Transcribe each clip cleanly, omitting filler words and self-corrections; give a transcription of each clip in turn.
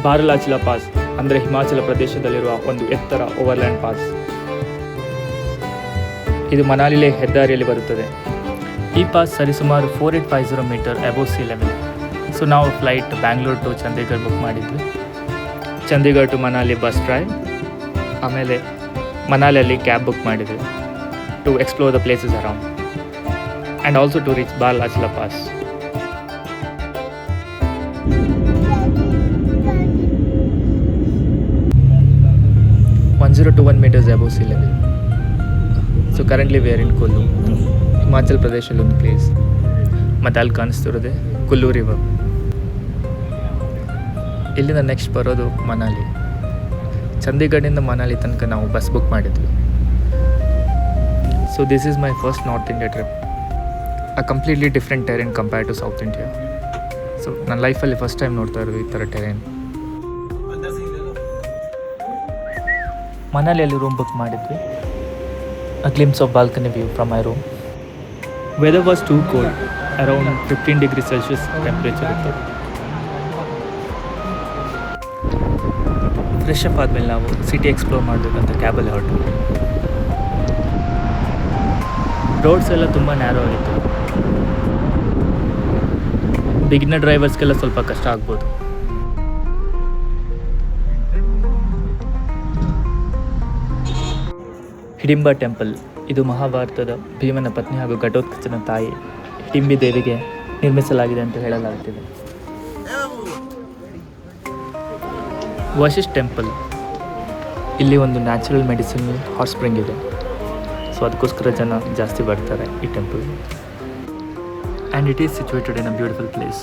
ಬಾರಲಾಚಿಲಾ pass ಅಂದರೆ ಹಿಮಾಚಲ ಪ್ರದೇಶದಲ್ಲಿರುವ ಒಂದು ಎತ್ತರ ಓವರ್ಲ್ಯಾಂಡ್ ಪಾಸ್. ಇದು ಮನಾಲಿಲೆ ಹೆದ್ದಾರಿಯಲ್ಲಿ ಬರುತ್ತದೆ. ಈ ಪಾಸ್ ಸರಿಸುಮಾರು 4850 metre above sea level. So ನಾವು flight Bangalore to Chandigarh book ಮಾಡಿದ್ವಿ. Chandigarh to Manali bus drive, ಆಮೇಲೆ ಮನಾಲಿಯಲ್ಲಿ ಕ್ಯಾಬ್ ಬುಕ್ ಮಾಡಿದ್ವಿ to explore the places around and also to reach Baralachala pass. 1021 meters above sea level. So currently we are in Kullu, Himachal ಪ್ರದೇಶಲ್ಲಿ ಒಂದು place. ಮತ್ತು ಅಲ್ಲಿ ಕಾಣಿಸ್ತಿರೋದೆ Kullu river. ಇಲ್ಲಿಂದ ನೆಕ್ಸ್ಟ್ ಬರೋದು ಮನಾಲಿ. ಚಂಡೀಗಢಿಂದ ಮನಾಲಿ ತನಕ ನಾವು ಬಸ್ ಬುಕ್ ಮಾಡಿದ್ವಿ. So this is my first north India trip. A completely different terrain compared to south India. So ನನ್ನ ಲೈಫಲ್ಲಿ ಫಸ್ಟ್ ಟೈಮ್ ನೋಡ್ತಾ ಇರೋದು ಈ ಥರ ಟೆರೇನ್. ಮನಾಲಿಯಲ್ಲಿ ರೂಮ್ ಬುಕ್ ಮಾಡಿದ್ವಿ. A glimpse of balcony view from my room. Weather was too cold, around 15 degree Celsius temperature ಇತ್ತು. Fresh up ಆದಮೇಲೆ ನಾವು ಸಿಟಿ ಎಕ್ಸ್ಪ್ಲೋರ್ ಮಾಡಬೇಕಂತ ಕ್ಯಾಬಲ್ಲಿ ಹೊರಟು. ರೋಡ್ಸ್ ಎಲ್ಲ ತುಂಬ ನ್ಯಾರೋ ಆಗಿತ್ತು. ಬಿಗಿನರ್ ಡ್ರೈವರ್ಸ್ಗೆಲ್ಲ ಸ್ವಲ್ಪ ಕಷ್ಟ ಆಗ್ಬೋದು. ಹಿಡಿಂಬ ಟೆಂಪಲ್, ಇದು ಮಹಾಭಾರತದ ಭೀಮನ ಪತ್ನಿ ಹಾಗೂ ಘಟೋತ್ಕಚನ ತಾಯಿ ಹಿಡಿಂಬಿ ದೇವಿಗೆ ನಿರ್ಮಿಸಲಾಗಿದೆ ಅಂತ ಹೇಳಲಾಗುತ್ತಿದೆ. ವಶಿಷ್ಠ ಟೆಂಪಲ್, ಇಲ್ಲಿ ಒಂದು ನ್ಯಾಚುರಲ್ ಮೆಡಿಸಿನ್ ಹಾಟ್ ಸ್ಪ್ರಿಂಗ್ ಇದೆ. ಸೊ ಅದಕ್ಕೋಸ್ಕರ ಜನ ಜಾಸ್ತಿ ಬರ್ತಾರೆ ಈ temple. And it is situated in a beautiful place.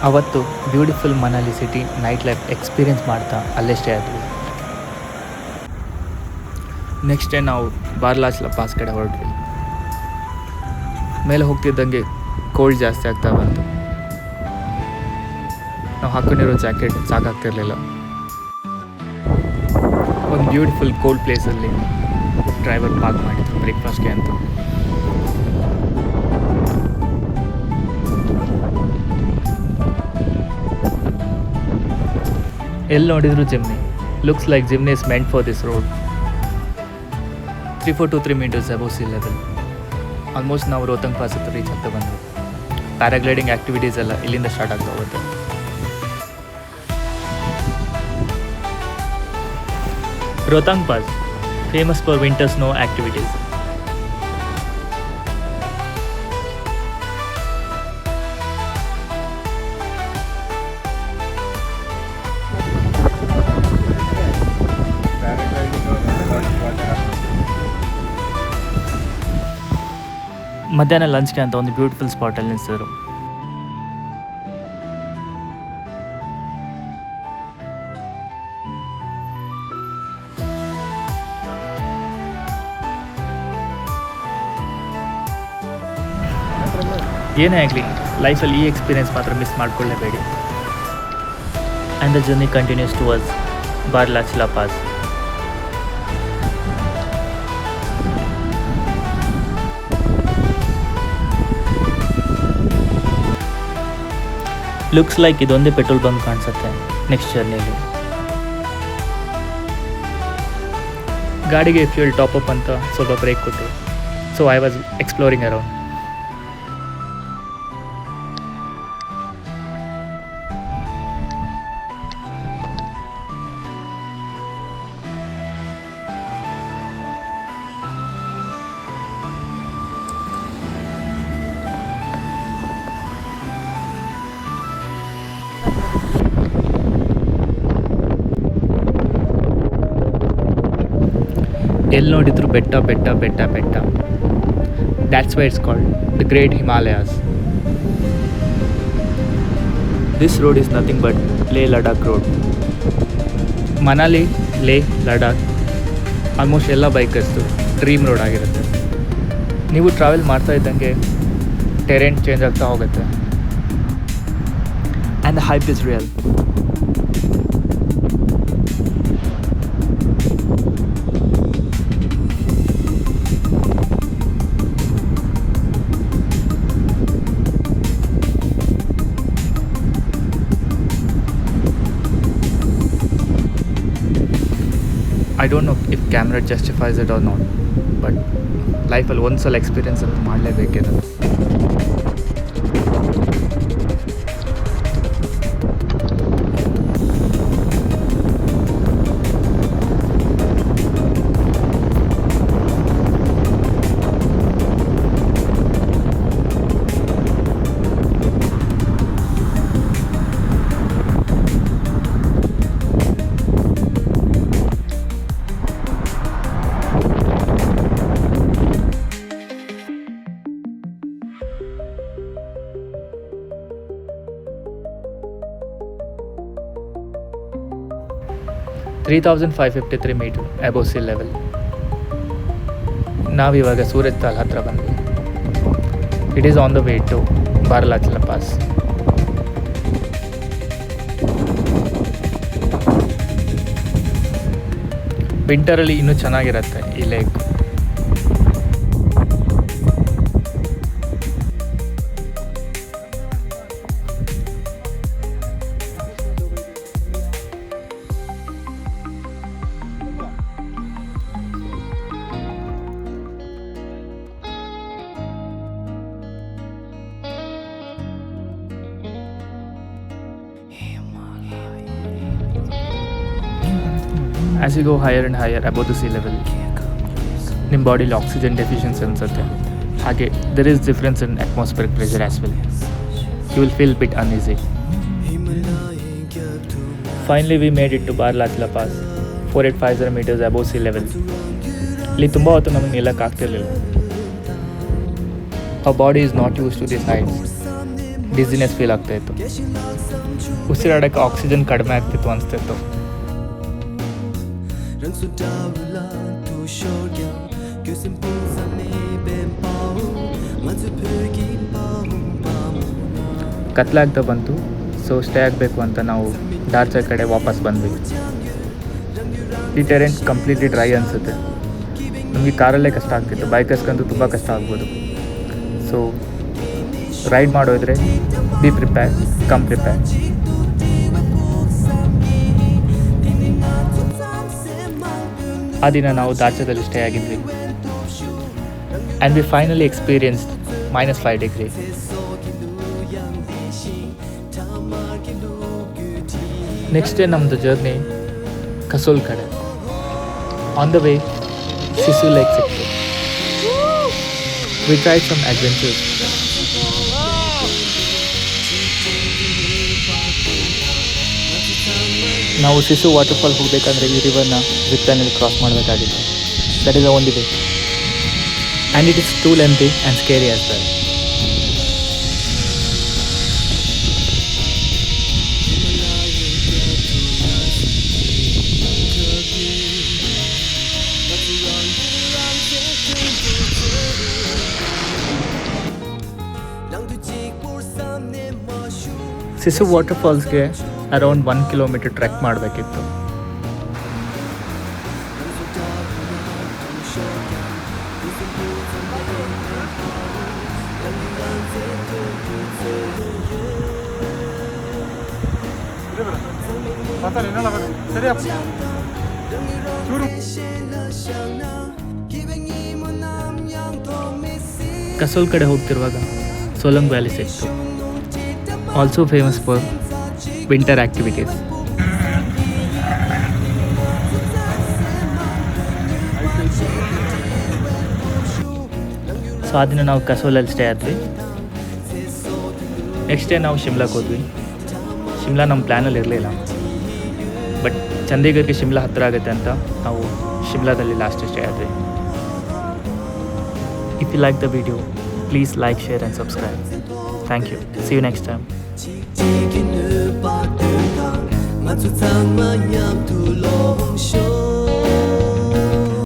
ಅವತ್ತು beautiful Manali city night life experience ಮಾಡ್ತಾ ಅಲ್ಲೇ ಸ್ಟೇ ಆದ್ವಿ. ನೆಕ್ಸ್ಟ್ ಡೇ ನಾವು ಬಾರಲಾಚಿಲಾ ಪಾಸ್ ಕಡೆ ಹೊರಟ್ವಿ. ಮೇಲೆ ಹೋಗ್ತಿದ್ದಂಗೆ ಕೋಲ್ಡ್ ಜಾಸ್ತಿ ಆಗ್ತಾ ಬಂತು. ನಾವು ಹಾಕೊಂಡಿರೋ ಜಾಕೆಟ್ ಸಾಕಾಗ್ತಿರ್ಲಿಲ್ಲ. ಒಂದು ಬ್ಯೂಟಿಫುಲ್ ಕೋಲ್ಡ್ ಪ್ಲೇಸಲ್ಲಿ ಡ್ರೈವರ್ ಪಾರ್ಕ್ ಮಾಡಿದ್ರು ಬ್ರೇಕ್ಫಾಸ್ಟ್ಗೆ ಅಂತ. ಎಲ್ಲಿ ನೋಡಿದ್ರು Jimny. Looks like Jimny is meant for this road. 3423 meters above sea level. Almost ನಾವು ರೋಹ್ತಂಗ್ ಪಾಸ್ ಹತ್ರ ರೀಚ್ ಆಗ್ತಾ ಬಂದ್ವಿ. ಪ್ಯಾರಾಗ್ಲೈಡಿಂಗ್ ಆ್ಯಕ್ಟಿವಿಟೀಸ್ ಎಲ್ಲ ಇಲ್ಲಿಂದ ಸ್ಟಾರ್ಟ್ ಆಗ್ತಾ ಹೋಗುತ್ತೆ. Rohtang pass famous for winter snow activities. ಮಧ್ಯಾಹ್ನ ಲಂಚ್ಗೆ ಅಂತ ಒಂದು ಬ್ಯೂಟಿಫುಲ್ ಸ್ಪಾಟಲ್ಲಿ ನಿಲ್ಸಿದ್ರು. ಏನೇ ಆಗಲಿ ಲೈಫಲ್ಲಿ ಈ ಎಕ್ಸ್ಪೀರಿಯೆನ್ಸ್ ಮಾತ್ರ ಮಿಸ್ ಮಾಡಿಕೊಳ್ಳೇಬೇಡಿ. And the journey continues towards Baralachala pass. Looks like ಇದೊಂದೇ ಪೆಟ್ರೋಲ್ ಬಂಕ್ ಕಾಣಿಸುತ್ತೆ ನೆಕ್ಸ್ಟ್ ಜರ್ನಿಯಲ್ಲಿ. ಗಾಡಿಗೆ ಫ್ಯೂಯಲ್ ಟಾಪಪ್ ಅಂತ ಸ್ವಲ್ಪ ಬ್ರೇಕ್ ಕೊಟ್ಟು. So I was exploring around. ಎಲ್ಲಿ ನೋಡಿದ್ರು ಬೆಟ್ಟ ಬೆಟ್ಟ ಬೆಟ್ಟ ಬೆಟ್ಟ. That's why it's called the great Himalayas. This road is nothing but Leh Ladakh road. Manali, ಲೇ, ಲಡಾಖ್ ಆಲ್ಮೋಸ್ಟ್ ಎಲ್ಲ ಬೈಕರ್ಸ್ದು ಡ್ರೀಮ್ ರೋಡ್ ಆಗಿರುತ್ತೆ. ನೀವು ಟ್ರಾವೆಲ್ ಮಾಡ್ತಾ ಇದ್ದಂಗೆ ಟೆರೆಂಟ್ ಚೇಂಜ್ ಆಗ್ತಾ ಹೋಗುತ್ತೆ. And the hype is real. I don't know if camera justifies it or not, but ಲೈಫಲ್ಲಿ ಒಂದ್ಸಲ ಎಕ್ಸ್ಪೀರಿಯನ್ಸ್ ಅಂತ ಮಾಡಲೇಬೇಕಿದೆ. $3,553 ಮೀಟರ್ ಅಬೋವ್ ಸಿ ಲೆವೆಲ್. ನಾವಿವಾಗ ಸೂರಜ್ತಾಲ್ ಹತ್ರ ಬಂದ್ವಿ. It is on the way to Baralachala pass. ವಿಂಟರಲ್ಲಿ ಇನ್ನೂ ಚೆನ್ನಾಗಿರುತ್ತೆ ಈ lake. As you go higher and higher above the sea level, ನಿಮ್ಮ ಬಾಡಿಲಿ ಆಕ್ಸಿಜನ್ ಡೆಫಿಷಿಯನ್ಸಿ ಅನಿಸುತ್ತೆ. ಹಾಗೆ there is difference in atmospheric pressure as well. You will feel bit uneasy. Finally we made it to Baralachala pass, 4850 metres above sea level. ಇಲ್ಲಿ ತುಂಬ ಹೊತ್ತು ನಮಗೆ ನಿಲ್ಲಕ್ಕಾಗ್ತಿರ್ಲಿಲ್ಲ. ಆ body is not use to this heights. Dizziness feel ಆಗ್ತಾಯಿತ್ತು. ಉಸಿರಾಡೋಕ್ಕೆ oxygen ಕಡಿಮೆ ಆಗ್ತಿತ್ತು ಅನಿಸ್ತಿತ್ತು. ಕತ್ಲಾಗ್ತಾ ಬಂತು. ಸೊ ಸ್ಟೇ ಆಗಬೇಕು ಅಂತ ನಾವು ಡಾರ್ಚರ್ ಕಡೆ ವಾಪಸ್ ಬಂದ್ವಿ. ಈ ಟೆರೆಂಟ್ ಕಂಪ್ಲೀಟ್ಲಿ ಡ್ರೈ ಅನಿಸುತ್ತೆ. ನಮಗೆ ಕಾರಲ್ಲೇ ಕಷ್ಟ ಆಗ್ತಿತ್ತು, ಬೈಕರ್ಸ್ಗಂತೂ ತುಂಬ ಕಷ್ಟ ಆಗ್ಬೋದು. ಸೊ ರೈಡ್ ಮಾಡೋದ್ರೆ ಬಿ ಪ್ರಿಪೇರ್, ಕಮ್ ಪ್ರಿಪೇರ್. ಆ ದಿನ ನಾವು ದಾರ್ಚದಲ್ಲಿ ಸ್ಟೇ ಆಗಿದ್ವಿ. And we finally experienced -5 degree. Next day ನಮ್ಮದು ಜರ್ನಿ ಕಸೋಲ್ ಕಡೆ. On the way Sissu lake ಸಿಕ್ತು. We tried some adventures. ನಾವು ಸಿಸು ವಾಟರ್ಫಾಲ್ ಹೋಗಬೇಕಂದ್ರೆ ಈ ರಿವರ್ನ ಜಿಪ್ಲೈನಲ್ಲಿ ಕ್ರಾಸ್ ಮಾಡಬೇಕಾಗಿತ್ತು. That is the only way. And it is too lengthy and scary as well. Sissu ವಾಟರ್ಫಾಲ್ಸ್ಗೆ ಅರೌಂಡ್ 1 ಕಿಲೋಮೀಟರ್ ಟ್ರೆಕ್ ಮಾಡಬೇಕಿತ್ತು. ಕಸೋಲ್ ಕಡೆ ಹೋಗ್ತಿರುವಾಗ ಸೋಲಂಗ್ ವ್ಯಾಲಿ ಸಿಕ್ತು. Also famous for winter activities. So ಆ ದಿನ ನಾವು ಕಸೋಲಲ್ಲಿ ಸ್ಟೇ ಆದ್ವಿ. ನೆಕ್ಸ್ಟ್ ಡೇ ನಾವು ಶಿಮ್ಲಾಗೆ ಹೋದ್ವಿ. ಶಿಮ್ಲಾ ನಮ್ಮ ಪ್ಲ್ಯಾನಲ್ಲಿ ಇರಲಿಲ್ಲ, ಬಟ್ ಚಂಡೀಗಢಗೆ ಶಿಮ್ಲಾ ಹತ್ತಿರ ಆಗುತ್ತೆ ಅಂತ ನಾವು ಶಿಮ್ಲಾದಲ್ಲಿ ಲಾಸ್ಟ್ ಸ್ಟೇ ಆದ್ವಿ. If you like the video, please like, share and subscribe. Thank you. See you next time.